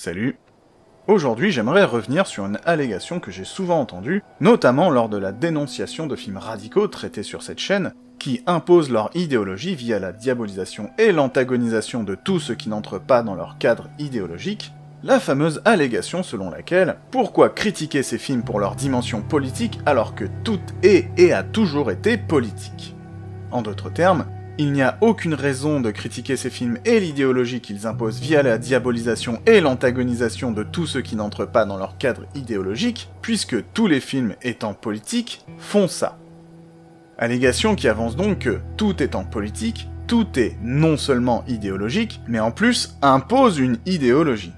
Salut. Aujourd'hui, j'aimerais revenir sur une allégation que j'ai souvent entendue, notamment lors de la dénonciation de films radicaux traités sur cette chaîne, qui imposent leur idéologie via la diabolisation et l'antagonisation de tout ce qui n'entre pas dans leur cadre idéologique, la fameuse allégation selon laquelle « Pourquoi critiquer ces films pour leur dimension politique alors que tout est et a toujours été politique ?» En d'autres termes, il n'y a aucune raison de critiquer ces films et l'idéologie qu'ils imposent via la diabolisation et l'antagonisation de tout ce qui n'entre pas dans leur cadre idéologique, puisque tous les films étant politiques font ça. Allégation qui avance donc que, tout étant politique, tout est non seulement idéologique, mais en plus impose une idéologie.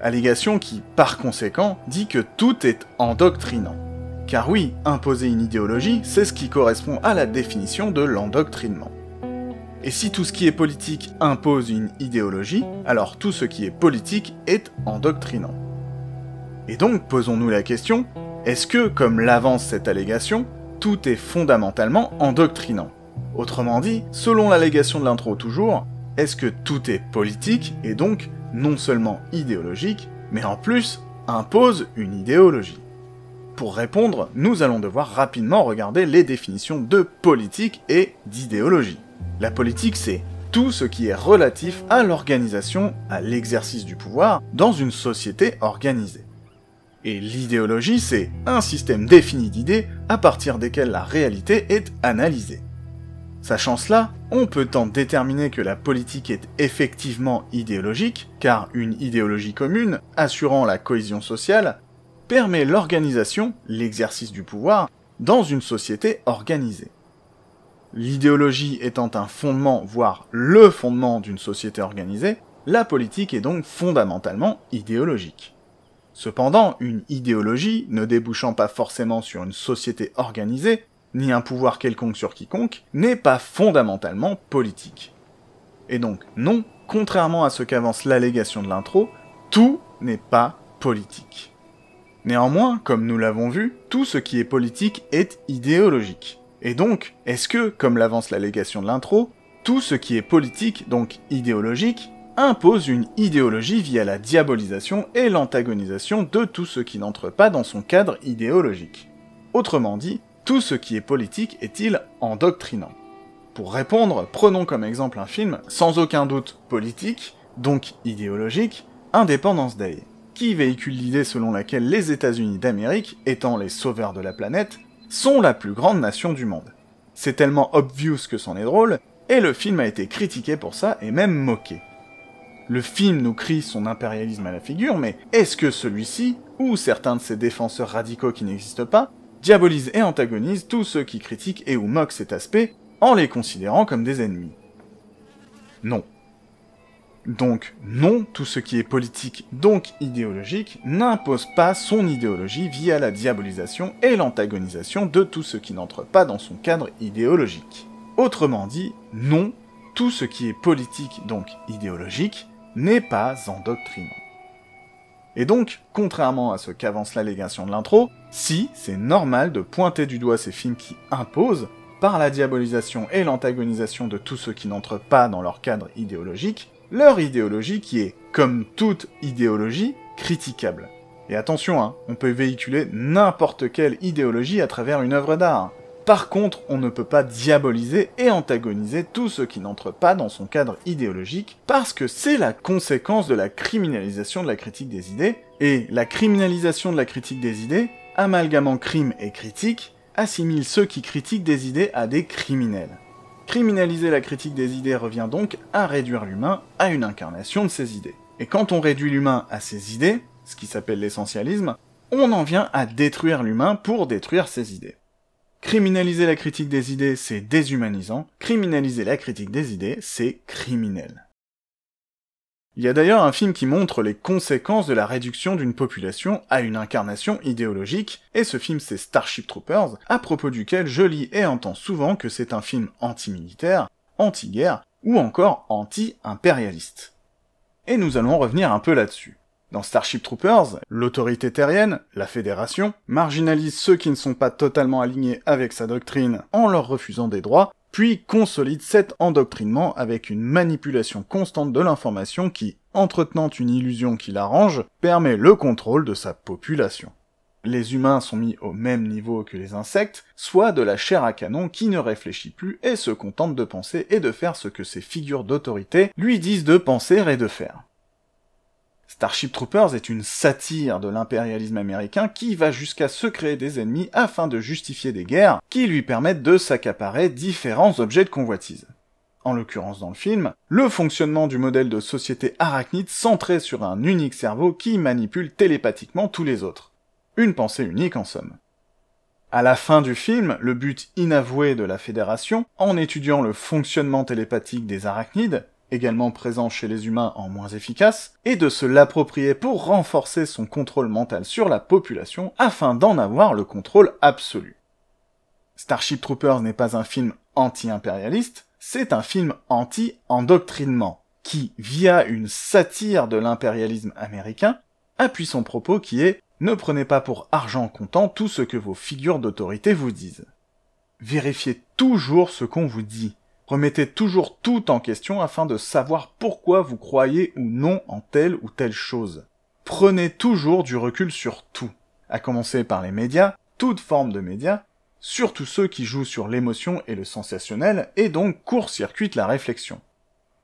Allégation qui, par conséquent, dit que tout est endoctrinant. Car oui, imposer une idéologie, c'est ce qui correspond à la définition de l'endoctrinement. Et si tout ce qui est politique impose une idéologie, alors tout ce qui est politique est endoctrinant. Et donc, posons-nous la question, est-ce que, comme l'avance cette allégation, tout est fondamentalement endoctrinant? Autrement dit, selon l'allégation de l'intro toujours, est-ce que tout est politique, et donc non seulement idéologique, mais en plus impose une idéologie? Pour répondre, nous allons devoir rapidement regarder les définitions de politique et d'idéologie. La politique, c'est tout ce qui est relatif à l'organisation, à l'exercice du pouvoir, dans une société organisée. Et l'idéologie, c'est un système défini d'idées à partir desquelles la réalité est analysée. Sachant cela, on peut tant déterminer que la politique est effectivement idéologique, car une idéologie commune, assurant la cohésion sociale, permet l'organisation, l'exercice du pouvoir, dans une société organisée. L'idéologie étant un fondement, voire le fondement d'une société organisée, la politique est donc fondamentalement idéologique. Cependant, une idéologie, ne débouchant pas forcément sur une société organisée, ni un pouvoir quelconque sur quiconque, n'est pas fondamentalement politique. Et donc, non, contrairement à ce qu'avance l'allégation de l'intro, tout n'est pas politique. Néanmoins, comme nous l'avons vu, tout ce qui est politique est idéologique. Et donc, est-ce que, comme l'avance l'allégation de l'intro, tout ce qui est politique, donc idéologique, impose une idéologie via la diabolisation et l'antagonisation de tout ce qui n'entre pas dans son cadre idéologique? Autrement dit, tout ce qui est politique est-il endoctrinant? Pour répondre, prenons comme exemple un film, sans aucun doute politique, donc idéologique, Independence Day, qui véhicule l'idée selon laquelle les États-Unis d'Amérique, étant les sauveurs de la planète, sont la plus grande nation du monde. C'est tellement obvious que c'en est drôle, et le film a été critiqué pour ça et même moqué. Le film nous crie son impérialisme à la figure, mais est-ce que celui-ci, ou certains de ses défenseurs radicaux qui n'existent pas, diabolisent et antagonisent tous ceux qui critiquent et ou moquent cet aspect, en les considérant comme des ennemis? Non. Donc non, tout ce qui est politique, donc idéologique, n'impose pas son idéologie via la diabolisation et l'antagonisation de tout ce qui n'entre pas dans son cadre idéologique. Autrement dit, non, tout ce qui est politique, donc idéologique, n'est pas endoctrinant. Et donc, contrairement à ce qu'avance l'allégation de l'intro, si, c'est normal de pointer du doigt ces films qui imposent, par la diabolisation et l'antagonisation de tout ce qui n'entre pas dans leur cadre idéologique, leur idéologie qui est, comme toute idéologie, critiquable. Et attention, on peut véhiculer n'importe quelle idéologie à travers une œuvre d'art. Par contre, on ne peut pas diaboliser et antagoniser tout ce qui n'entre pas dans son cadre idéologique, parce que c'est la conséquence de la criminalisation de la critique des idées, et la criminalisation de la critique des idées, amalgamant crime et critique, assimile ceux qui critiquent des idées à des criminels. Criminaliser la critique des idées revient donc à réduire l'humain à une incarnation de ses idées. Et quand on réduit l'humain à ses idées, ce qui s'appelle l'essentialisme, on en vient à détruire l'humain pour détruire ses idées. Criminaliser la critique des idées, c'est déshumanisant. Criminaliser la critique des idées, c'est criminel. Il y a d'ailleurs un film qui montre les conséquences de la réduction d'une population à une incarnation idéologique, et ce film c'est Starship Troopers, à propos duquel je lis et entends souvent que c'est un film anti-militaire, anti-guerre, ou encore anti-impérialiste. Et nous allons revenir un peu là-dessus. Dans Starship Troopers, l'autorité terrienne, la Fédération, marginalise ceux qui ne sont pas totalement alignés avec sa doctrine en leur refusant des droits, puis consolide cet endoctrinement avec une manipulation constante de l'information qui, entretenant une illusion qui l'arrange, permet le contrôle de sa population. Les humains sont mis au même niveau que les insectes, soit de la chair à canon qui ne réfléchit plus et se contente de penser et de faire ce que ces figures d'autorité lui disent de penser et de faire. Starship Troopers est une satire de l'impérialisme américain qui va jusqu'à se créer des ennemis afin de justifier des guerres qui lui permettent de s'accaparer différents objets de convoitise. En l'occurrence dans le film, le fonctionnement du modèle de société arachnide centré sur un unique cerveau qui manipule télépathiquement tous les autres. Une pensée unique en somme. À la fin du film, le but inavoué de la Fédération, en étudiant le fonctionnement télépathique des arachnides, également présent chez les humains en moins efficace, est de se l'approprier pour renforcer son contrôle mental sur la population afin d'en avoir le contrôle absolu. Starship Troopers n'est pas un film anti-impérialiste, c'est un film anti-endoctrinement, qui, via une satire de l'impérialisme américain, appuie son propos qui est « Ne prenez pas pour argent comptant tout ce que vos figures d'autorité vous disent. Vérifiez toujours ce qu'on vous dit. Remettez toujours tout en question afin de savoir pourquoi vous croyez ou non en telle ou telle chose. Prenez toujours du recul sur tout, à commencer par les médias, toute forme de médias, surtout ceux qui jouent sur l'émotion et le sensationnel, et donc court-circuitent la réflexion.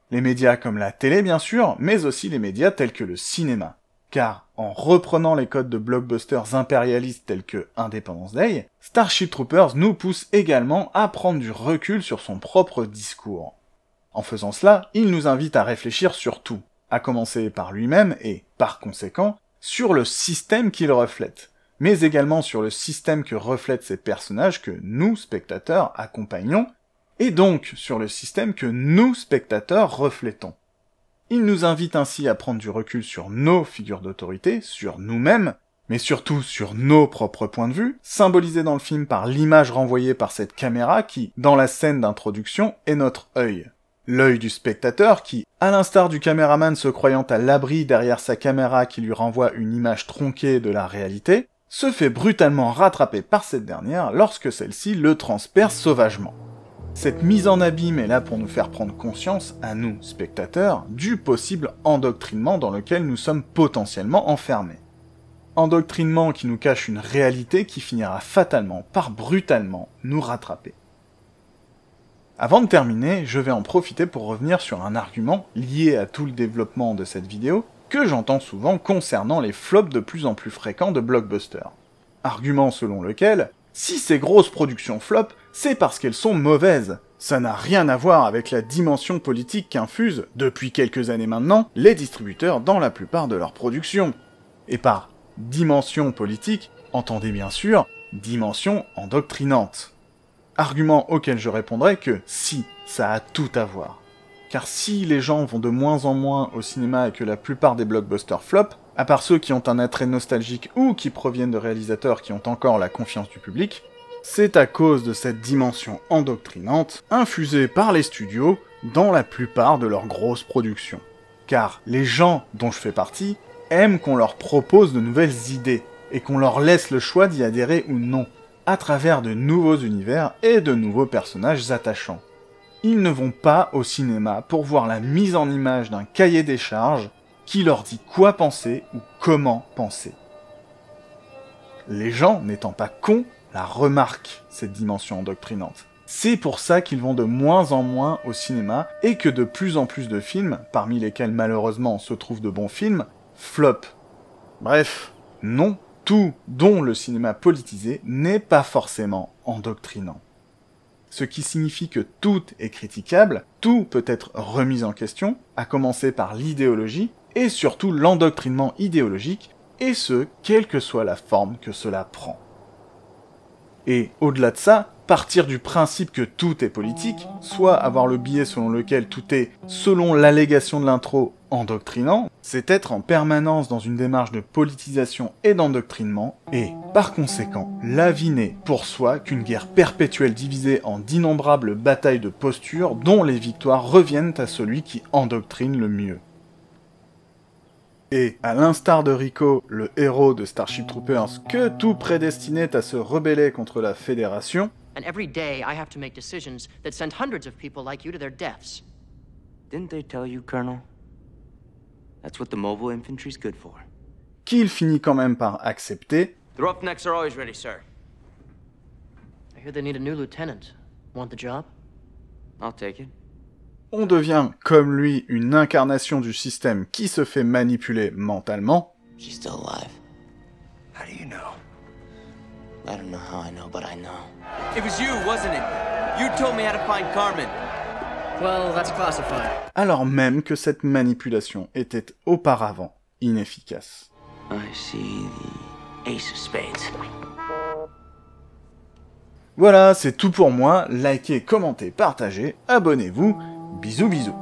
Les médias comme la télé bien sûr, mais aussi les médias tels que le cinéma. Car, en reprenant les codes de blockbusters impérialistes tels que Independence Day, Starship Troopers nous pousse également à prendre du recul sur son propre discours. En faisant cela, il nous invite à réfléchir sur tout, à commencer par lui-même et, par conséquent, sur le système qu'il reflète, mais également sur le système que reflètent ces personnages que nous, spectateurs, accompagnons, et donc sur le système que nous, spectateurs, reflétons. Il nous invite ainsi à prendre du recul sur nos figures d'autorité, sur nous-mêmes, mais surtout sur nos propres points de vue, symbolisés dans le film par l'image renvoyée par cette caméra qui, dans la scène d'introduction, est notre œil. L'œil du spectateur qui, à l'instar du caméraman se croyant à l'abri derrière sa caméra qui lui renvoie une image tronquée de la réalité, se fait brutalement rattraper par cette dernière lorsque celle-ci le transperce sauvagement. Cette mise en abîme est là pour nous faire prendre conscience, à nous, spectateurs, du possible endoctrinement dans lequel nous sommes potentiellement enfermés. Endoctrinement qui nous cache une réalité qui finira fatalement par brutalement nous rattraper. Avant de terminer, je vais en profiter pour revenir sur un argument lié à tout le développement de cette vidéo que j'entends souvent concernant les flops de plus en plus fréquents de blockbusters. Argument selon lequel, si ces grosses productions flop, c'est parce qu'elles sont mauvaises. Ça n'a rien à voir avec la dimension politique qu'infusent, depuis quelques années maintenant, les distributeurs dans la plupart de leurs productions. Et par dimension politique, entendez bien sûr, dimension endoctrinante. Argument auquel je répondrai que si, ça a tout à voir. Car si les gens vont de moins en moins au cinéma et que la plupart des blockbusters flop, à part ceux qui ont un attrait nostalgique ou qui proviennent de réalisateurs qui ont encore la confiance du public, c'est à cause de cette dimension endoctrinante infusée par les studios dans la plupart de leurs grosses productions. Car les gens dont je fais partie aiment qu'on leur propose de nouvelles idées et qu'on leur laisse le choix d'y adhérer ou non, à travers de nouveaux univers et de nouveaux personnages attachants. Ils ne vont pas au cinéma pour voir la mise en image d'un cahier des charges qui leur dit quoi penser ou comment penser. Les gens, n'étant pas cons, la remarquent, cette dimension endoctrinante. C'est pour ça qu'ils vont de moins en moins au cinéma et que de plus en plus de films, parmi lesquels malheureusement se trouvent de bons films, flopent. Bref, non, tout dont le cinéma politisé n'est pas forcément endoctrinant. Ce qui signifie que tout est critiquable, tout peut être remis en question, à commencer par l'idéologie, et surtout l'endoctrinement idéologique, et ce, quelle que soit la forme que cela prend. Et au-delà de ça, partir du principe que tout est politique, soit avoir le biais selon lequel tout est, selon l'allégation de l'intro, endoctrinant, c'est être en permanence dans une démarche de politisation et d'endoctrinement, et, par conséquent, laviner pour soi qu'une guerre perpétuelle divisée en d'innombrables batailles de postures dont les victoires reviennent à celui qui endoctrine le mieux. Et, à l'instar de Rico, le héros de Starship Troopers, que tout prédestinait à se rebeller contre la Fédération, And every day I have to make decisions that send hundreds of people like you to their deaths. Didn't they tell you, Colonel? That's what the mobile infantry's good for. Qu'il finit quand même par accepter. The Roughnecks are always ready, sir. I hear they need a new lieutenant. Want the job? I'll take it. On devient, comme lui, une incarnation du système qui se fait manipuler mentalement. She's still alive. How do you know? I don't know how I know, but I know. It was you, wasn't it? You told me how to find Carmen. Well, that's classified. Alors même que cette manipulation était auparavant inefficace. I see the ace of spades. Voilà, c'est tout pour moi. Likez, commentez, partagez, abonnez-vous. Bisous bisous.